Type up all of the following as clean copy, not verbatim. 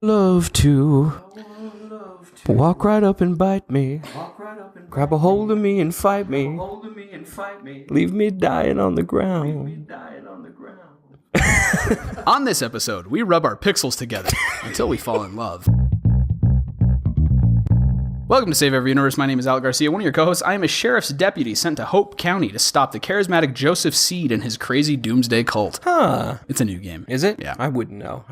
love to walk right up and bite me, grab a hold of me and fight me, leave me dying on the ground. On this episode, we rub our pixels together until we fall in love. Welcome to Save Every Universe. My name is Alec Garcia, one of your co-hosts. I am a sheriff's deputy sent to Hope County to stop the charismatic Joseph Seed and his crazy doomsday cult. Huh. It's a new game. Is it? Yeah. I wouldn't know.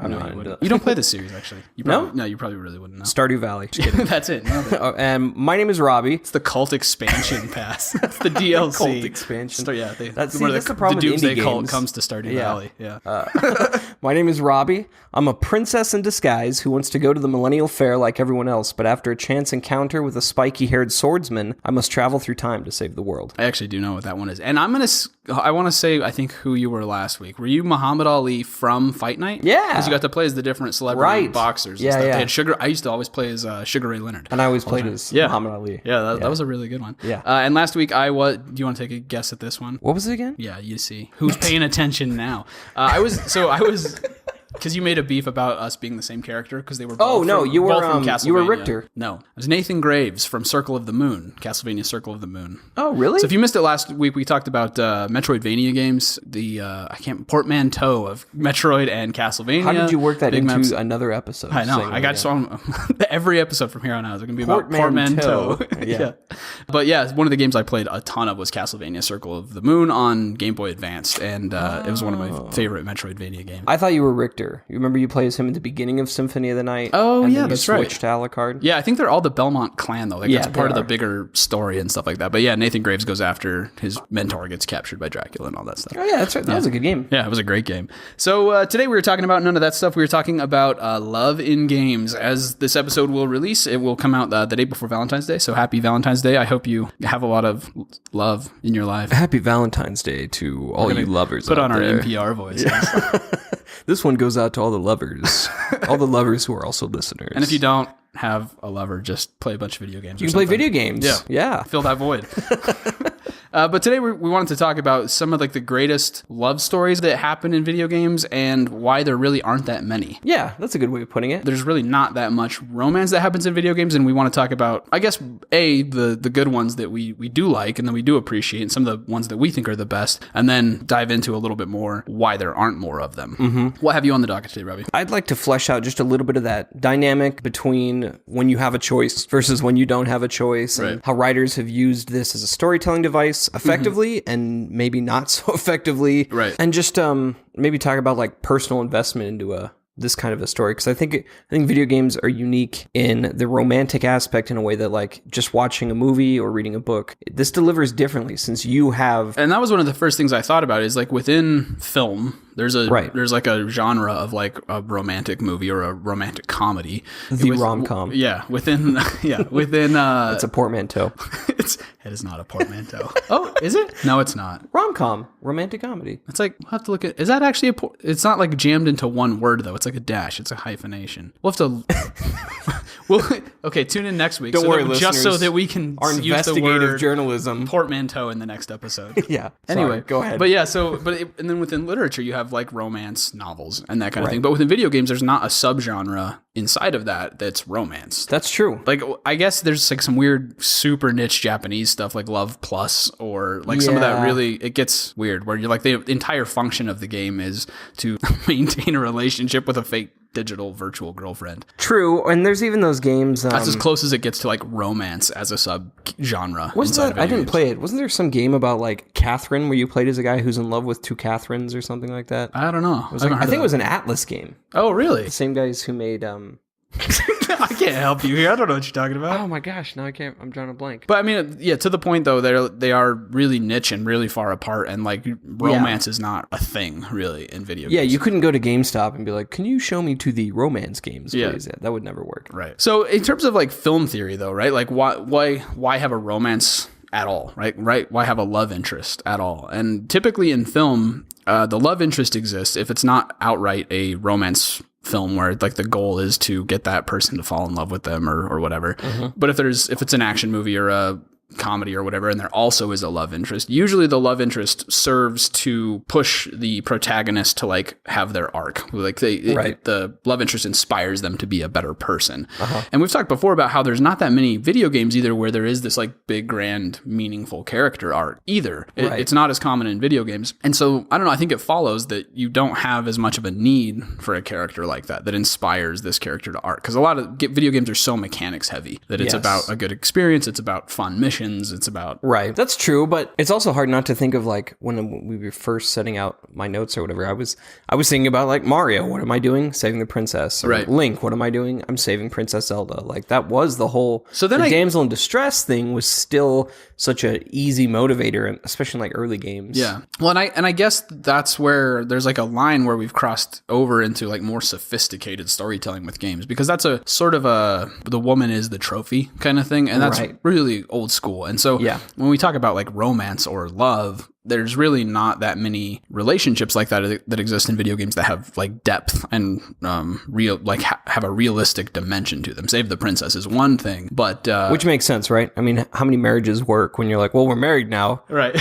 You don't play this series, actually. No, you probably really wouldn't know. Stardew Valley. That's it. And my name is Robbie. It's the cult expansion pass. That's the DLC. Cult expansion. That's the problem the with doomsday indie cult games. comes to Stardew Valley. Yeah. My name is Robbie. I'm a princess in disguise who wants to go to the Millennial Fair like everyone else, but after a chance encounter with a spiky-haired swordsman, I must travel through time to save the world. I actually do know what that one is. And I want to say, I think who you were last week. Were you Muhammad Ali from Fight Night? Yeah. Because you got to play as the different celebrity boxers. And stuff. Yeah. They had Sugar. I used to always play as Sugar Ray Leonard. And I always played as Muhammad Ali. Yeah, that was a really good one. Yeah. And last week, do you want to take a guess at this one? What was it again? Yeah, you see. Who's paying attention now? I was... Because you made a beef about us being the same character because they were both from Castlevania. You were Richter. No. It was Nathan Graves from Circle of the Moon, Castlevania Circle of the Moon. Oh, really? So if you missed it last week, we talked about Metroidvania games, the portmanteau of Metroid and Castlevania. How did you work that into another episode? I know. I got so every episode from here on out is going to be about portmanteau. Yeah. But yeah, one of the games I played a ton of was Castlevania Circle of the Moon on Game Boy Advanced, and it was one of my favorite Metroidvania games. I thought you were Richter. You remember you played as him at the beginning of Symphony of the Night? Oh, and yeah, then that's you right. switched to Alucard? Yeah, I think they're all the Belmont clan, though. Like, Yeah, that's part of the are. bigger story and stuff like that. But yeah, Nathan Graves goes after his mentor gets captured by Dracula and all that stuff. Oh, yeah, that's right. That was a good game. Yeah, it was a great game. So today we were talking about none of that stuff. We were talking about love in games. As this episode will release, it will come out the day before Valentine's Day. So happy Valentine's Day. I hope you have a lot of love in your life. Happy Valentine's Day to all you lovers Put out on our there. NPR voices. This one goes out to all the lovers. All the lovers who are also listeners. And if you don't have a lover, just play a bunch of video games. You can play video games. Yeah. Fill that void. But today we wanted to talk about some of like the greatest love stories that happen in video games and why there really aren't that many. Yeah, that's a good way of putting it. There's really not that much romance that happens in video games, and we want to talk about, I guess, the good ones that we do like and that we do appreciate, and some of the ones that we think are the best, and then dive into a little bit more why there aren't more of them. Mm-hmm. What have you on the docket today, Robbie? I'd like to flesh out just a little bit of that dynamic between when you have a choice versus when you don't have a choice, and how writers have used this as a storytelling device effectively and maybe not so effectively. Right. And just maybe talk about like personal investment into this kind of a story, because I think video games are unique in the romantic aspect in a way that like just watching a movie or reading a book, this delivers differently since you have. And that was one of the first things I thought about is like within film, there's like a genre of like a romantic movie or a romantic comedy. The rom-com. Yeah, within it's a portmanteau. It is not a portmanteau. Oh, is it? No, it's not. Rom-com, romantic comedy. It's like, we'll have to look at, is that actually it's not like jammed into one word though. It's like a dash. It's a hyphenation. We'll have to, okay, tune in next week. Don't worry, listeners. Just so that we can Our use the investigative word journalism. portmanteau in the next episode. Yeah. Anyway, sorry, go ahead. But yeah, and then within literature, you have like romance novels and that kind of thing. But within video games, there's not a subgenre inside of that's romance. That's true. Like, I guess there's like some weird super niche Japanese stuff like Love Plus, or like some of that really, it gets weird where you're like the entire function of the game is to maintain a relationship with a fake digital virtual girlfriend. True, and there's even those games. That's as close as it gets to like romance as a sub-genre. I didn't play it. Wasn't there some game about like Catherine where you played as a guy who's in love with two Catherines or something like that? I don't know. I think it was an Atlas game. Oh, really? The same guys who made I can't help you here. I don't know what you're talking about. Oh my gosh, now I can't. I'm drawing a blank. But I mean, yeah, to the point though, they are really niche and really far apart, and like romance is not a thing really in video games. Yeah, you couldn't go to GameStop and be like, "Can you show me to the romance games, please?" Yeah, that would never work. Right. So in terms of like film theory though, right? Like why have a romance at all, right? Why have a love interest at all? And typically in film, the love interest exists if it's not outright a romance film where like the goal is to get that person to fall in love with them or whatever. Mm-hmm. But if it's an action movie or a comedy or whatever, and there also is a love interest, usually the love interest serves to push the protagonist to like have their arc. Like the love interest inspires them to be a better person. And we've talked before about how there's not that many video games either where there is this like big, grand, meaningful character arc either. It's not as common in video games. And so, I don't know, I think it follows that you don't have as much of a need for a character like that inspires this character to arc. Because a lot of video games are so mechanics heavy that it's about a good experience, it's about fun missions, it's about... Right. That's true, but it's also hard not to think of like when we were first setting out my notes or whatever, I was thinking about like Mario, what am I doing? Saving the princess. Or Link, what am I doing? I'm saving Princess Zelda. Like that was the whole... So then the damsel in distress thing was still such an easy motivator, especially in like early games. Yeah. Well, and I guess that's where there's like a line where we've crossed over into like more sophisticated storytelling with games, because that's a sort of the woman is the trophy kind of thing, and that's really old school. And so when we talk about like romance or love, there's really not that many relationships like that exist in video games that have like depth and real like have a realistic dimension to them. Save the Princess is one thing, but which makes sense, right? I mean, how many marriages work when you're like, well, we're married now, right?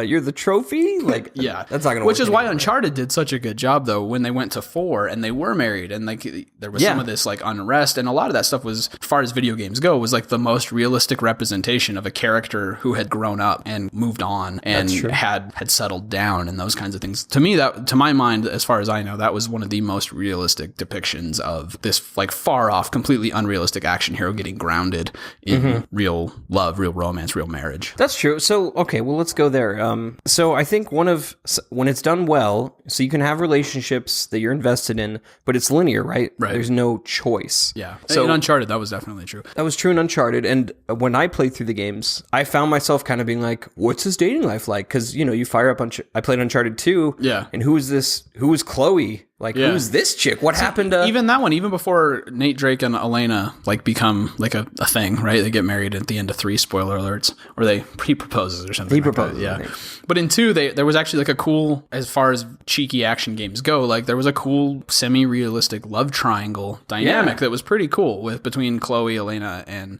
You're the trophy, like that's not gonna. Which is why Uncharted did such a good job though when they went to 4 and they were married, and like there was some of this like unrest, and a lot of that stuff was, as far as video games go, was like the most realistic representation of a character who had grown up and moved on and had settled down and those kinds of things. To me, that, to my mind, as far as I know, that was one of the most realistic depictions of this like far off, completely unrealistic action hero getting grounded in real love, real romance, real marriage. That's true. So, okay, well, let's go there. So I think when it's done well, so you can have relationships that you're invested in, but it's linear, right? There's no choice. Yeah. So in Uncharted, that was definitely true. That was true in Uncharted. And when I played through the games, I found myself kind of being like, what's his dating life like? Because, you know, you fire up I played Uncharted 2. Yeah. And who is Chloe? Like, who's this chick? What happened to... Even that one, even before Nate Drake and Elena, like, become, like, a thing, right? They get married at the end of 3, spoiler alerts. Or he proposes or something. He proposes, yeah. But in 2, there was actually, like, a cool, as far as cheeky action games go, like, there was a cool, semi-realistic love triangle dynamic that was pretty cool between Chloe, Elena, and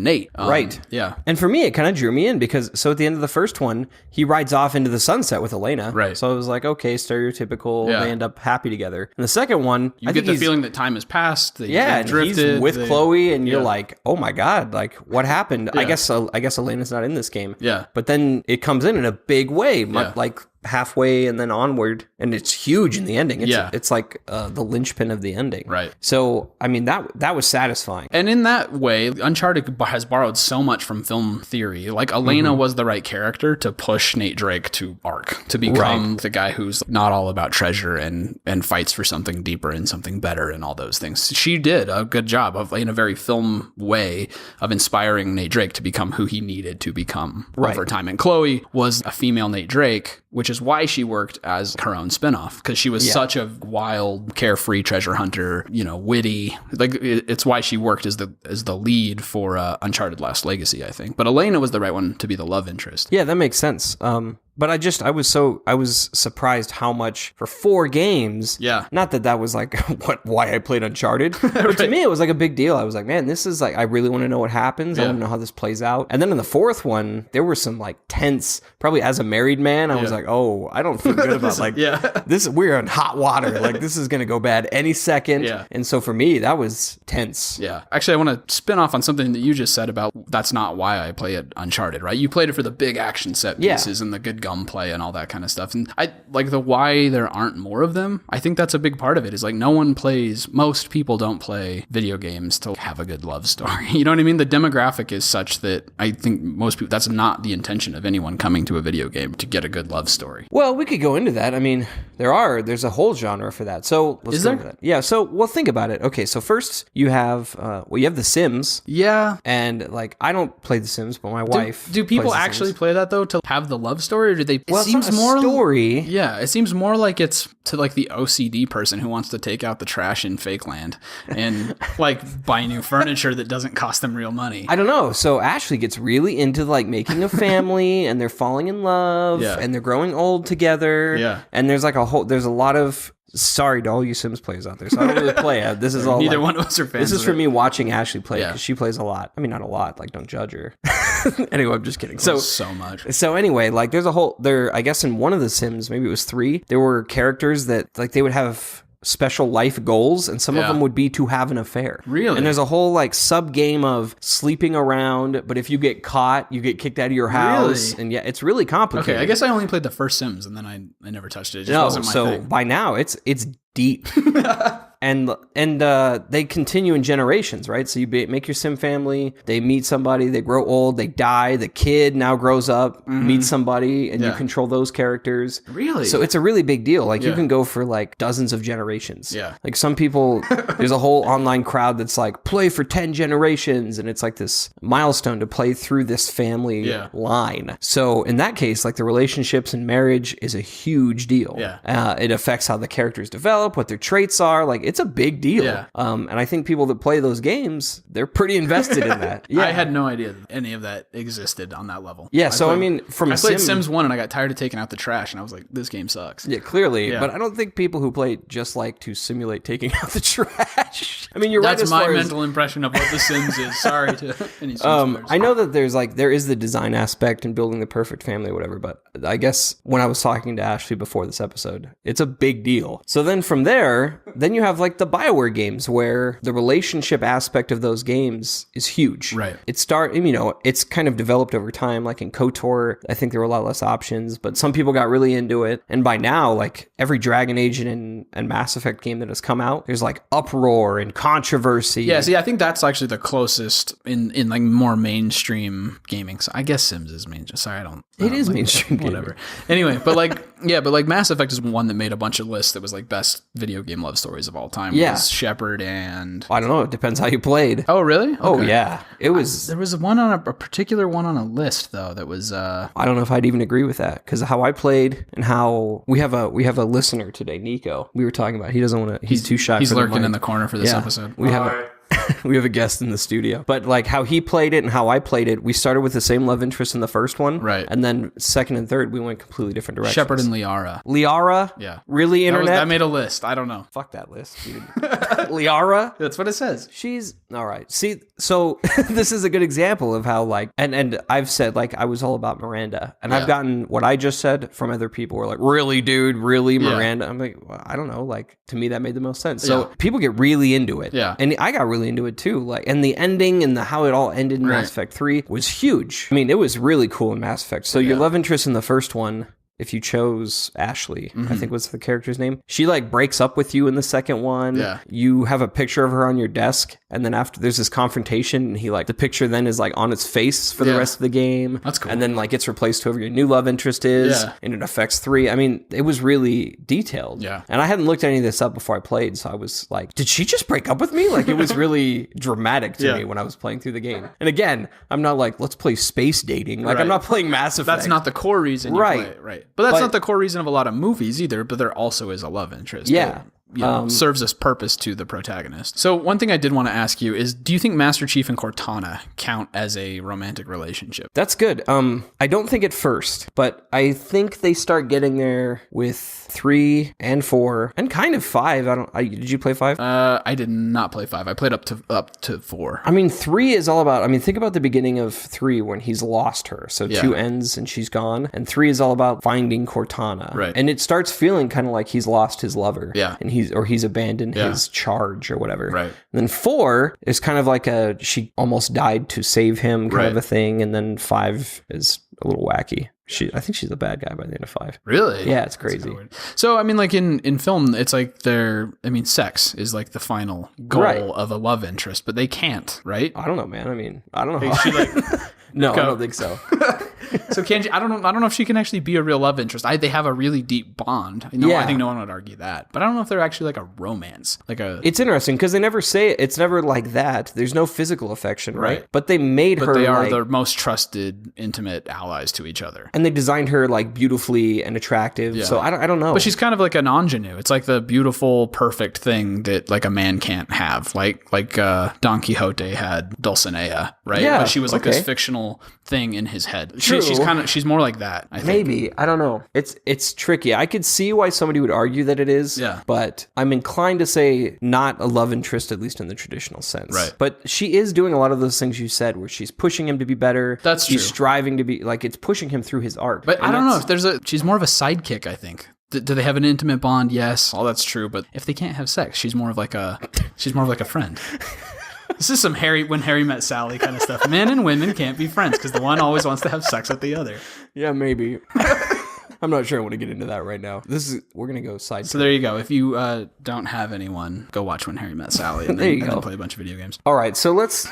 Nate. Right. Yeah. And for me, it kind of drew me in because, so at the end of the first one, he rides off into the sunset with Elena. Right. So I was like, okay, stereotypical. Yeah. They end up happy together. And the second one, you get the feeling that time has passed. That and drifted, he's with Chloe, and you're like, oh my god, like what happened? Yeah. I guess Elena's not in this game. Yeah, but then it comes in a big way, like halfway and then onward, and it's huge in the ending. It's like the linchpin of the ending. Right. So I mean that was satisfying. And in that way, Uncharted has borrowed so much from film theory. Like Elena was the right character to push Nate Drake to arc, to become the guy who's not all about treasure and fights for something deeper and something better and all those things. She did a good job of, in a very film way, of inspiring Nate Drake to become who he needed to become over time. And Chloe was a female Nate Drake, which is why she worked as her own spinoff, because she was such a wild, carefree treasure hunter, you know, witty. Like it's why she worked as the lead for Uncharted Lost Legacy, I think. But Elena was the right one to be the love interest. Yeah, that makes sense. But I was surprised how much for 4 games. Yeah. Not that was like why I played Uncharted. But to me, it was like a big deal. I was like, man, this is like, I really want to know what happens. I want to know how this plays out. And then in the 4th one, there were some like tense, probably as a married man, I was like, oh, I don't feel good about like, we're in hot water. Like this is going to go bad any second. Yeah. And so for me, that was tense. Yeah. Actually, I want to spin off on something that you just said about that's not why I play it Uncharted, right? You played it for the big action set pieces and the good gunplay and all that kind of stuff. And I like the why there aren't more of them. I think that's a big part of it, is like most people don't play video games to have a good love story. You know what I mean? The demographic is such that I think most people, that's not the intention of anyone coming to a video game, to get a good love story. Well, we could go into that. I mean, there's a whole genre for that. So let's go into that. Yeah. So well, think about it. Okay. So first you have, you have The Sims. Yeah. And like, I don't play The Sims, but my wife. Do people actually play that though, to have the love story, or do they? Well, it seems more story. Yeah, it seems more like it's to like the OCD person who wants to take out the trash in fake land and like buy new furniture that doesn't cost them real money. I don't know. So Ashley gets really into like making a family, and they're falling in love, and they're growing old together. Yeah, and there's like there's a lot of Sorry to all you Sims players out there. So I don't really play it. This is all Neither one of us are fans. This is of for it. me watching Ashley play Yeah. because she plays a lot. I mean, not a lot. Like, don't judge her. Anyway, I'm just kidding. So much. So anyway, like there's a whole there. I guess in one of the Sims, maybe it was 3, there were characters that like they would have special life goals, and some of them would be to have an affair. Really? And there's a whole like sub game of sleeping around, but if you get caught, you get kicked out of your house. Really? And yeah, it's really complicated. Okay, I guess I only played the first Sims, and then I never touched it. It just No, wasn't my so thing. by now it's deep. And they continue in generations, right? So you make your sim family, they meet somebody, they grow old, they die, the kid now grows up, meets somebody, and you control those characters. Really? So it's a really big deal. Like you can go for like dozens of generations. Yeah. Like some people, there's a whole online crowd that's like, play for 10 generations. And it's like this milestone to play through this family line. So in that case, like the relationships and marriage is a huge deal. Yeah. It affects how the characters develop, what their traits are. Like it's a big deal. Yeah. And I think people that play those games, they're pretty invested in that. Yeah. I had no idea that any of that existed on that level. Yeah. So, I mean, I played Sims 1 and I got tired of taking out the trash and I was like, this game sucks. Yeah, clearly. Yeah. But I don't think people who play just like to simulate taking out the trash. I mean, you're That's right as my far as- mental impression of what The Sims is. Sorry to any Sims players. I know that there is the design aspect and building the perfect family or whatever, but I guess when I was talking to Ashley before this episode, it's a big deal. So then from there, then you have like the BioWare games where the relationship aspect of those games is huge. Right. It's kind of developed over time. Like in KOTOR, I think there were a lot less options, but some people got really into it. And by now, like every Dragon Age and Mass Effect game that has come out, there's like uproar and controversy. Yeah, see, I think that's actually the closest in like more mainstream gaming. So I guess Sims is mainstream. Sorry, I don't It is like mainstream whatever. Anyway, but like Mass Effect is one that made a bunch of lists that was like best video game love stories of all time. Yeah. It was Shepard and I don't know. It depends how you played. Oh, really? Oh, Okay. yeah. It was... There was one on a particular one on a list though that was I don't know if I'd even agree with that because how I played and how we have a listener today, Nico. We were talking about he doesn't want to. He's too shy. he's for the lurking mic. in the corner for this Yeah. episode. We have we have a guest in the studio, but like how he played it and how I played it, we started with the same love interest in the first one, Right. And then second and third, we went completely different directions. Shepard and Liara. Liara, Yeah. really internet. That made a list. I don't know. Fuck that list, dude. Liara. That's what it says. She's all right. See, so this is a good example of how like, and I've said like I was all about Miranda, and I've gotten what I just said from other people who are like, really, dude, really, Miranda. I'm like, well, I don't know. Like to me, that made the most sense. So people get really into it, and I got really into it too. Like, and the ending and how it all ended in Mass Effect 3 was huge. I mean, it was really cool in Mass Effect. So your love interest in the first one, if you chose Ashley, I think was the character's name, she like breaks up with you in the second one. Yeah. You have a picture of her on your desk, and then after there's this confrontation, and he like the picture then is like on its face for the rest of the game. That's cool. And then like gets replaced to whoever your new love interest is, and it affects 3. I mean, it was really detailed. Yeah. And I hadn't looked any of this up before I played, so I was like, did she just break up with me? Like it was really dramatic to me when I was playing through the game. And again, I'm not like, let's play space dating. Like I'm not playing Mass Effect. That's not the core reason you play it, right? But that's not the core reason of a lot of movies either, but there also is a love interest. Yeah. That, serves as purpose to the protagonist. So one thing I did want to ask you is, do you think Master Chief and Cortana count as a romantic relationship? That's good. I don't think at first, but I think they start getting there with 3 and 4 and kind of 5. Did you play 5? I did not play 5. I played up to 4. I mean, 3 is all about, think about the beginning of 3 when he's lost her. So 2 ends and she's gone. And 3 is all about finding Cortana. Right. And it starts feeling kind of like he's lost his lover. Yeah. And he's abandoned his charge or whatever. Right. And then 4 is kind of like she almost died to save him kind of a thing. And then 5 is a little wacky. I think she's a bad guy by the end of 5. Really? Yeah, it's crazy. So, like in film, it's like sex is like the final goal of a love interest, but they can't, right? I don't know, man. I don't know. She no, I don't think so. So can she, I don't know if she can actually be a real love interest. They have a really deep bond. I think no one would argue that. But I don't know if they're actually like a romance. It's interesting because they never say it. It's never like that. There's no physical affection, right? But they made her they are the most trusted, intimate allies to each other. And they designed her like beautifulully and attractive. Yeah. So I don't know. But she's kind of like an ingenue. It's like the beautiful, perfect thing that like a man can't have. Like Don Quixote had Dulcinea, right? Yeah. But she was like this fictional thing in his head. She's she's more like that, I think. Maybe. I don't know. It's tricky. I could see why somebody would argue that it is. Yeah. But I'm inclined to say not a love interest, at least in the traditional sense. Right. But she is doing a lot of those things you said, where she's pushing him to be better. That's She's true. striving to be, like, it's pushing him through his arc. But I don't know if she's more of a sidekick, I think. Do they have an intimate bond? Yes, all that's true. But if they can't have sex, she's more of like a friend. This is some When Harry Met Sally kind of stuff. Men and women can't be friends because the one always wants to have sex with the other. Yeah, maybe. I'm not sure I want to get into that right now. We're gonna go side. So there you go. If you don't have anyone, go watch When Harry Met Sally and then play a bunch of video games. All right, so let's.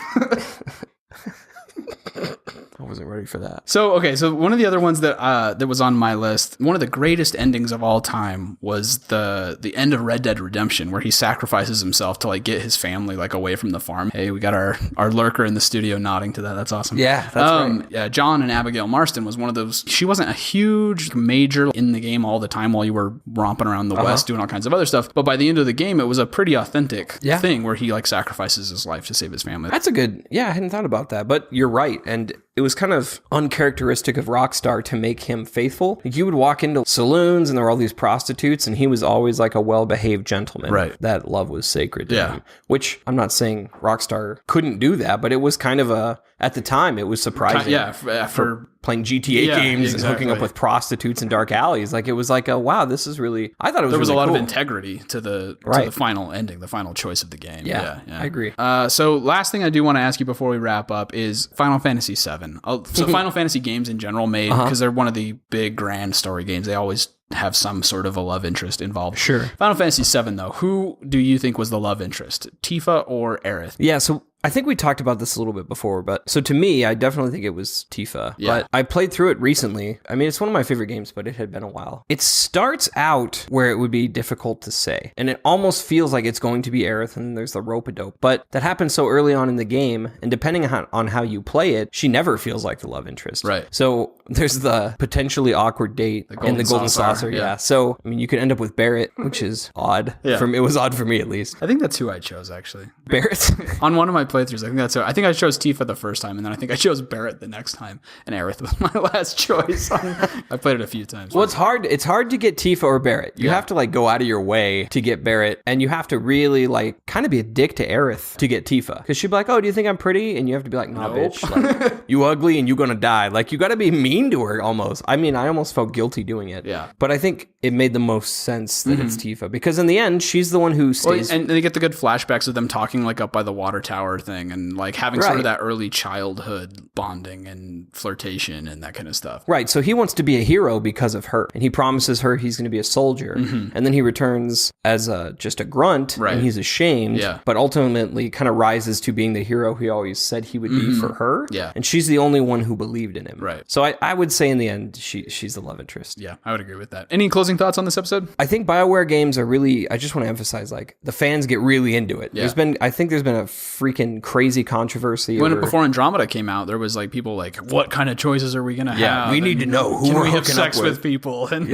I wasn't ready for that. So one of the other ones that was on my list, one of the greatest endings of all time was the end of Red Dead Redemption, where he sacrifices himself to like get his family like away from the farm. Hey, we got our lurker in the studio nodding to that. That's awesome. Yeah, that's right. Yeah, John and Abigail Marston was one of those. She wasn't a huge major in the game all the time while you were romping around the West doing all kinds of other stuff. But by the end of the game, it was a pretty authentic thing where he like sacrifices his life to save his family. That's a good. Yeah, I hadn't thought about that, but you're right, and it was kind of uncharacteristic of Rockstar to make him faithful. Like, you would walk into saloons and there were all these prostitutes, and he was always like a well-behaved gentleman. Right. That love was sacred to him. Which I'm not saying Rockstar couldn't do that, but it was kind of at the time, it was surprising. Yeah, for playing GTA games and hooking up with prostitutes in dark alleys. Like, it was like, wow, this is really, I thought it was there was really a lot cool. of integrity to the final ending, the final choice of the game. Yeah, I agree. So last thing I do want to ask you before we wrap up is Final Fantasy VII. So Final Fantasy games in general made, because they're one of the big grand story games, they always have some sort of a love interest involved. Sure. Final Fantasy VII, though, who do you think was the love interest? Tifa or Aerith? Yeah, so I think we talked about this a little bit before, but so to me, I definitely think it was Tifa. Yeah. But I played through it recently. I mean, it's one of my favorite games, but it had been a while. It starts out where it would be difficult to say, and it almost feels like it's going to be Aerith, and there's the rope-a-dope. But that happens so early on in the game, and depending on how you play it, she never feels like the love interest. Right. So there's the potentially awkward date in the Golden Saucer. Yeah. So, I mean, you could end up with Barrett, which is odd. Yeah. It was odd for me, at least. I think that's who I chose, actually. Barrett? On one of my playthroughs, I think that's who. I think I chose Tifa the first time, and then I think I chose Barrett the next time, and Aerith was my last choice. I played it a few times. Well, it's hard to get Tifa or Barrett. You have to like go out of your way to get Barrett, and you have to really like kind of be a dick to Aerith to get Tifa, because she'd be like, "Oh, do you think I'm pretty?" And you have to be like, "Nah, Nope. bitch, like, you ugly and you gonna die." Like, you got to be mean to her almost. I mean, I almost felt guilty doing it. Yeah. But I think it made the most sense that it's Tifa, because in the end, she's the one who stays. Well, and they get the good flashbacks of them talking like up by the water tower thing, and like having sort of that early childhood bonding and flirtation and that kind of stuff. Right. So he wants to be a hero because of her, and he promises her he's going to be a soldier, and then he returns as just a grunt, and he's ashamed, but ultimately kind of rises to being the hero he always said he would be for her. Yeah. And she's the only one who believed in him. Right. So I would say in the end, she's the love interest. Yeah, I would agree with that. Any closing thoughts on this episode? I think BioWare games are really, I just want to emphasize, like, the fans get really into it. Yeah. I think there's been a freaking crazy controversy. Before Andromeda came out, there was like people like, what kind of choices are we going to have? Yeah, we need to know who can we're we have hooking sex up with people? And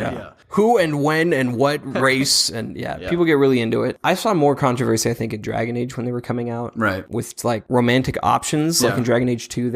who and when and what race, and people get really into it. I saw more controversy, I think, in Dragon Age when they were coming out, right? With like romantic options. Like in Dragon Age 2,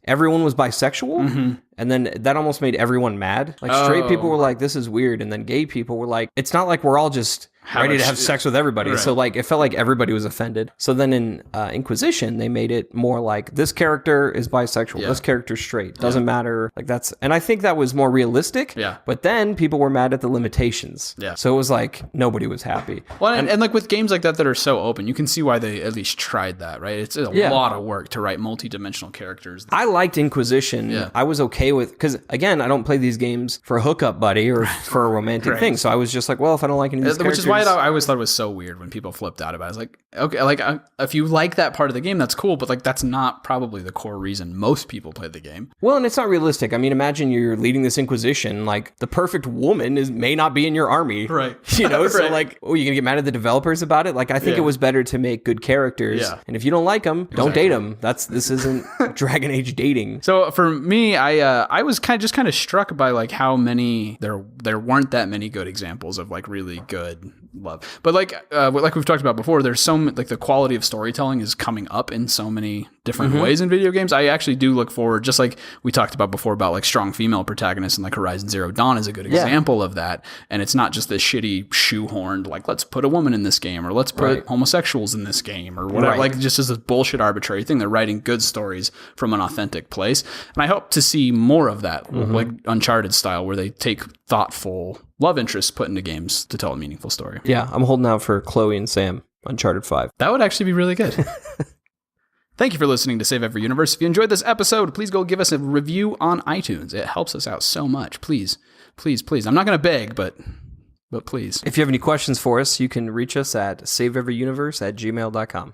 everyone was bisexual. And then that almost made everyone mad. Like, straight people were like, this is weird. And then gay people were like, it's not like we're all just ready to have sex with everybody. Right. So like, it felt like everybody was offended. So then in Inquisition, they made it more like, this character is bisexual. This character's straight. Doesn't matter. Like, and I think that was more realistic. Yeah. But then people were mad at the limitations. Yeah. So it was like, nobody was happy. Well, and like with games like that are so open, you can see why they at least tried that, right? It's a lot of work to write multi-dimensional characters. I liked Inquisition. Yeah. I was okay with, because again, I don't play these games for a hookup buddy or for a romantic thing. So I was just like, well, if I don't like any of these characters. Which is why I always thought it was so weird when people flipped out about it. I was like, okay, like if you like that part of the game, that's cool, but like that's not probably the core reason most people play the game. Well, and it's not realistic. I mean, imagine you're leading this Inquisition, like the perfect woman may not be in your army. Right. You know, so like, you're going to get mad at the developers about it? Like, I think it was better to make good characters. Yeah. And if you don't like them, don't date them. This isn't Dragon Age dating. So for me, I was kind of struck by like how many there weren't that many good examples of like really good love, but like we've talked about before, there's like the quality of storytelling is coming up in so many different ways in video games. I actually do look forward, just like we talked about before, about like strong female protagonists, and like Horizon Zero Dawn is a good example of that. And it's not just this shitty shoehorned, like, let's put a woman in this game, or let's put homosexuals in this game, or whatever. Like, just as this bullshit arbitrary thing. They're writing good stories from an authentic place. And I hope to see more of that, like Uncharted style, where they take thoughtful love interests put into games to tell a meaningful story. Yeah, I'm holding out for Chloe and Sam, Uncharted 5. That would actually be really good. Thank you for listening to Save Every Universe. If you enjoyed this episode, please go give us a review on iTunes. It helps us out so much. Please, please, please. I'm not going to beg, but please. If you have any questions for us, you can reach us at saveeveryuniverse@gmail.com.